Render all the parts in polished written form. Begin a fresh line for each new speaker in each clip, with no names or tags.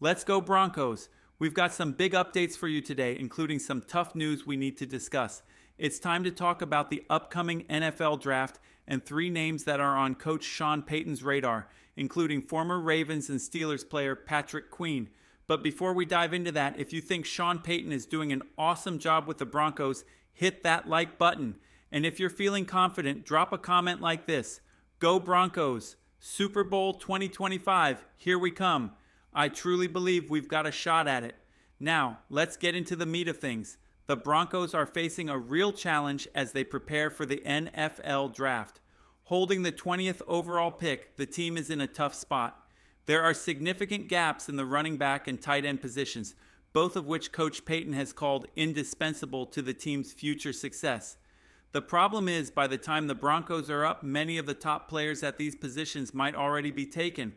Let's go Broncos! We've got some big updates for you today, including some tough news we need to discuss. It's time to talk about the upcoming NFL draft and three names that are on Coach Sean Payton's radar, including former Ravens and Steelers player Patrick Queen. But before we dive into that, if you think Sean Payton is doing an awesome job with the Broncos, hit that like button. And if you're feeling confident, drop a comment like this: Go Broncos! Super Bowl 2025, here we come. I truly believe we've got a shot at it. Now, let's get into the meat of things. The Broncos are facing a real challenge as they prepare for the NFL draft. Holding the 20th overall pick, the team is in a tough spot. There are significant gaps in the running back and tight end positions, both of which Coach Payton has called indispensable to the team's future success. The problem is, by the time the Broncos are up, many of the top players at these positions might already be taken.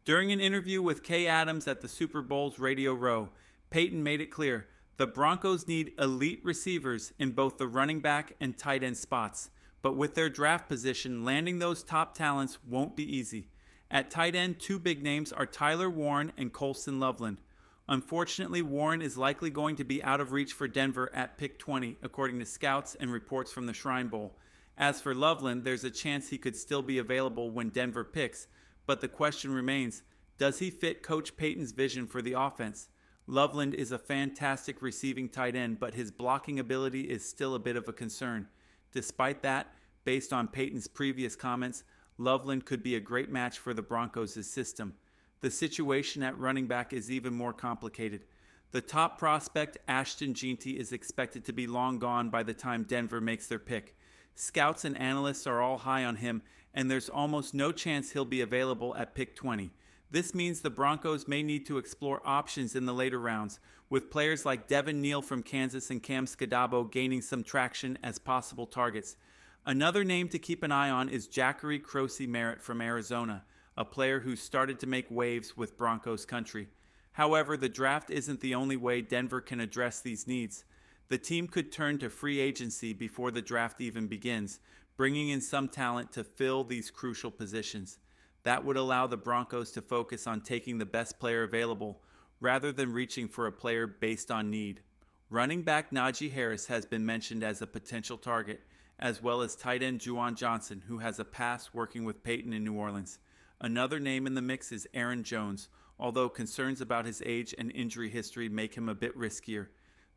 During an interview with Kay Adams at the Super Bowl's Radio Row, Payton made it clear the Broncos need elite receivers in both the running back and tight end spots. But with their draft position, landing those top talents won't be easy. At tight end, two big names are Tyler Warren and Colston Loveland. Unfortunately, Warren is likely going to be out of reach for Denver at pick 20, according to scouts and reports from the Shrine Bowl. As for Loveland, there's a chance he could still be available when Denver picks, but the question remains, does he fit Coach Payton's vision for the offense? Loveland is a fantastic receiving tight end, but his blocking ability is still a bit of a concern. Despite that, based on Payton's previous comments, Loveland could be a great match for the Broncos' system. The situation at running back is even more complicated. The top prospect, Ashton Jeanty, is expected to be long gone by the time Denver makes their pick. Scouts and analysts are all high on him, and there's almost no chance he'll be available at pick 20. This means the Broncos may need to explore options in the later rounds, with players like Devin Neal from Kansas and Cam Scadabo gaining some traction as possible targets. Another name to keep an eye on is Jackery Croce Merritt from Arizona, a player who started to make waves with Broncos country. However, the draft isn't the only way Denver can address these needs. The team could turn to free agency before the draft even begins, bringing in some talent to fill these crucial positions. That would allow the Broncos to focus on taking the best player available, rather than reaching for a player based on need. Running back Najee Harris has been mentioned as a potential target, as well as tight end Juwan Johnson, who has a past working with Payton in New Orleans. Another name in the mix is Aaron Jones, although concerns about his age and injury history make him a bit riskier.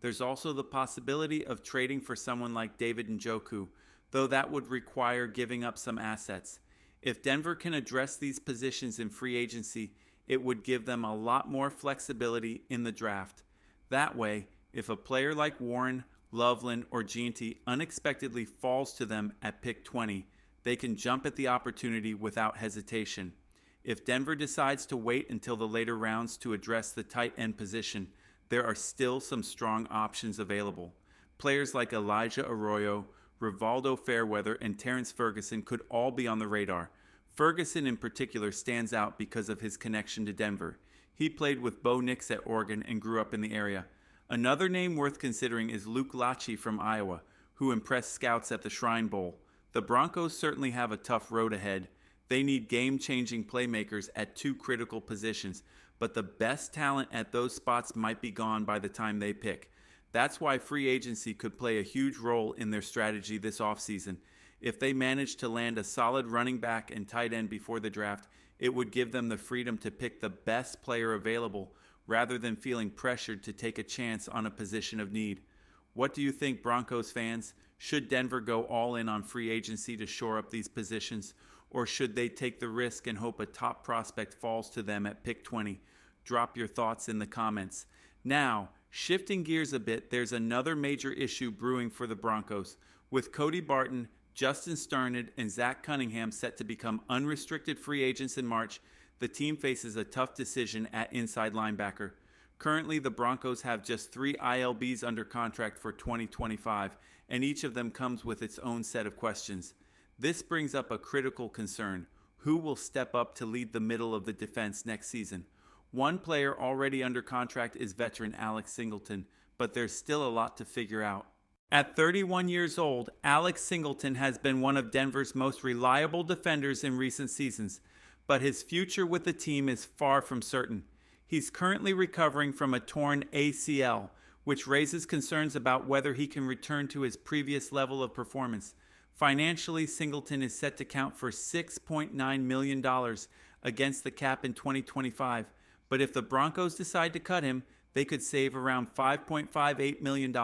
There's also the possibility of trading for someone like David Njoku, though that would require giving up some assets. If Denver can address these positions in free agency, it would give them a lot more flexibility in the draft. That way, if a player like Warren, Loveland, or Jeanty unexpectedly falls to them at pick 20, they can jump at the opportunity without hesitation. If Denver decides to wait until the later rounds to address the tight end position, there are still some strong options available. Players like Elijah Arroyo, Rivaldo Fairweather, and Terrence Ferguson could all be on the radar. Ferguson in particular stands out because of his connection to Denver. He played with Bo Nix at Oregon and grew up in the area. Another name worth considering is Luke Lachey from Iowa, who impressed scouts at the Shrine Bowl. The Broncos certainly have a tough road ahead. They need game-changing playmakers at two critical positions, but the best talent at those spots might be gone by the time they pick. That's why free agency could play a huge role in their strategy this offseason. If they manage to land a solid running back and tight end before the draft, it would give them the freedom to pick the best player available rather than feeling pressured to take a chance on a position of need. What do you think, Broncos fans? Should Denver go all in on free agency to shore up these positions, or should they take the risk and hope a top prospect falls to them at pick 20? Drop your thoughts in the comments. Now, shifting gears a bit, there's another major issue brewing for the Broncos. With Cody Barton, Justin Sternad, and Zach Cunningham set to become unrestricted free agents in March, the team faces a tough decision at inside linebacker. Currently, the Broncos have just 3 ILBs under contract for 2025, and each of them comes with its own set of questions. This brings up a critical concern. Who will step up to lead the middle of the defense next season? One player already under contract is veteran Alex Singleton, but there's still a lot to figure out. At 31 years old, Alex Singleton has been one of Denver's most reliable defenders in recent seasons, but his future with the team is far from certain. He's currently recovering from a torn ACL, which raises concerns about whether he can return to his previous level of performance. Financially, Singleton is set to count for $6.9 million against the cap in 2025, but if the Broncos decide to cut him, they could save around $5.58 million.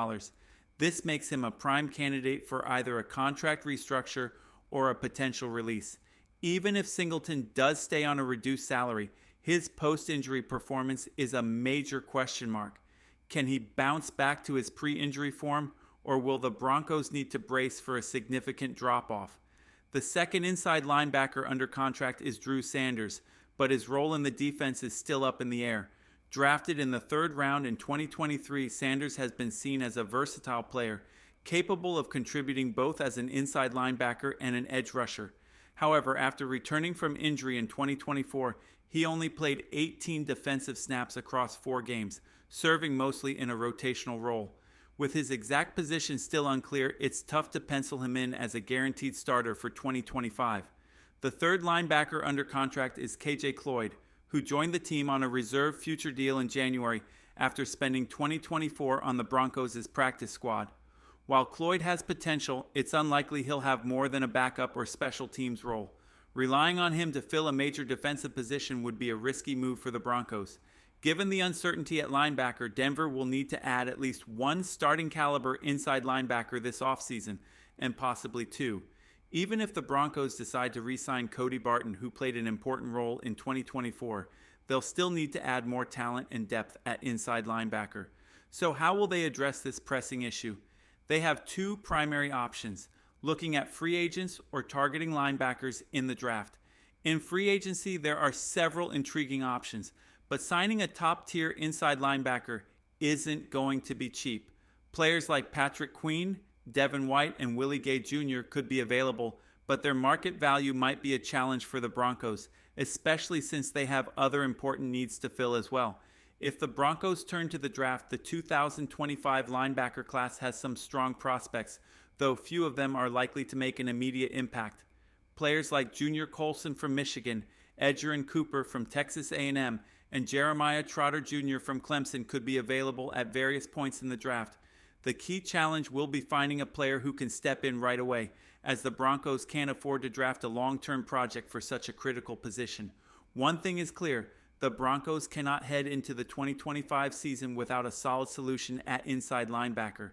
This makes him a prime candidate for either a contract restructure or a potential release. Even if Singleton does stay on a reduced salary, his post-injury performance is a major question mark. Can he bounce back to his pre-injury form, or will the Broncos need to brace for a significant drop-off? The second inside linebacker under contract is Drew Sanders, but his role in the defense is still up in the air. Drafted in the third round in 2023, Sanders has been seen as a versatile player, capable of contributing both as an inside linebacker and an edge rusher. However, after returning from injury in 2024, he only played 18 defensive snaps across 4 games, serving mostly in a rotational role. With his exact position still unclear, it's tough to pencil him in as a guaranteed starter for 2025. The third linebacker under contract is KJ Cloyd, who joined the team on a reserve future deal in January after spending 2024 on the Broncos' practice squad. While Cloyd has potential, it's unlikely he'll have more than a backup or special teams role. Relying on him to fill a major defensive position would be a risky move for the Broncos. Given the uncertainty at linebacker, Denver will need to add at least one starting caliber inside linebacker this offseason, and possibly 2. Even if the Broncos decide to re-sign Cody Barton, who played an important role in 2024, they'll still need to add more talent and depth at inside linebacker. So how will they address this pressing issue? They have 2 primary options: looking at free agents or targeting linebackers in the draft. In free agency, there are several intriguing options, but signing a top-tier inside linebacker isn't going to be cheap. Players like Patrick Queen, Devin White, and Willie Gay Jr. could be available, but their market value might be a challenge for the Broncos, especially since they have other important needs to fill as well. If the Broncos turn to the draft, the 2025 linebacker class has some strong prospects, though few of them are likely to make an immediate impact. Players like Junior Colson from Michigan, Edgerrin Cooper from Texas A&M, and Jeremiah Trotter Jr. from Clemson could be available at various points in the draft. The key challenge will be finding a player who can step in right away, as the Broncos can't afford to draft a long-term project for such a critical position. One thing is clear: the Broncos cannot head into the 2025 season without a solid solution at inside linebacker.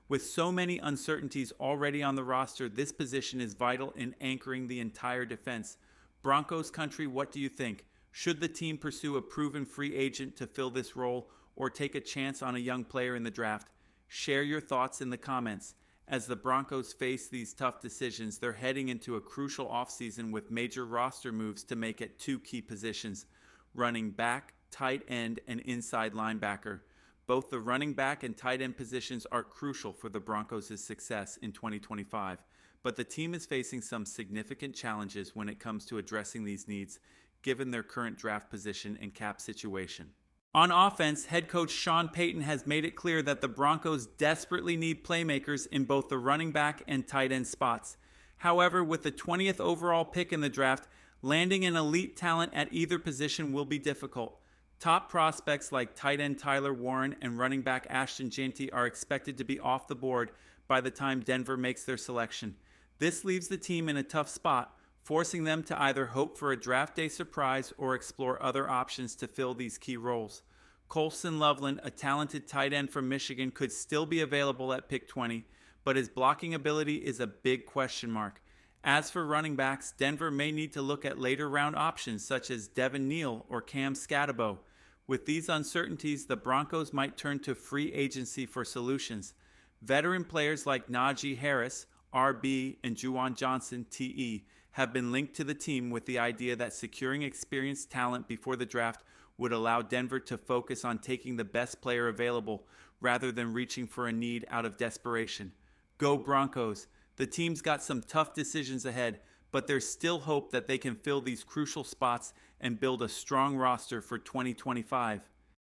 With so many uncertainties already on the roster, this position is vital in anchoring the entire defense. Broncos country, what do you think? Should the team pursue a proven free agent to fill this role, or take a chance on a young player in the draft? Share your thoughts in the comments. As the Broncos face these tough decisions, they're heading into a crucial offseason with major roster moves to make at 2 key positions: running back, tight end, and inside linebacker. Both the running back and tight end positions are crucial for the Broncos' success in 2025, but the team is facing some significant challenges when it comes to addressing these needs, given their current draft position and cap situation. On offense, head coach Sean Payton has made it clear that the Broncos desperately need playmakers in both the running back and tight end spots. However, with the 20th overall pick in the draft, landing an elite talent at either position will be difficult. Top prospects like tight end Tyler Warren and running back Ashton Jeanty are expected to be off the board by the time Denver makes their selection. This leaves the team in a tough spot, forcing them to either hope for a draft day surprise or explore other options to fill these key roles. Colson Loveland, a talented tight end from Michigan, could still be available at pick 20, but his blocking ability is a big question mark. As for running backs, Denver may need to look at later round options such as Devin Neal or Cam Scatabo. With these uncertainties, the Broncos might turn to free agency for solutions. Veteran players like Najee Harris, RB, and Juwan Johnson, TE, have been linked to the team with the idea that securing experienced talent before the draft would allow Denver to focus on taking the best player available rather than reaching for a need out of desperation. Go Broncos! The team's got some tough decisions ahead, but there's still hope that they can fill these crucial spots and build a strong roster for 2025.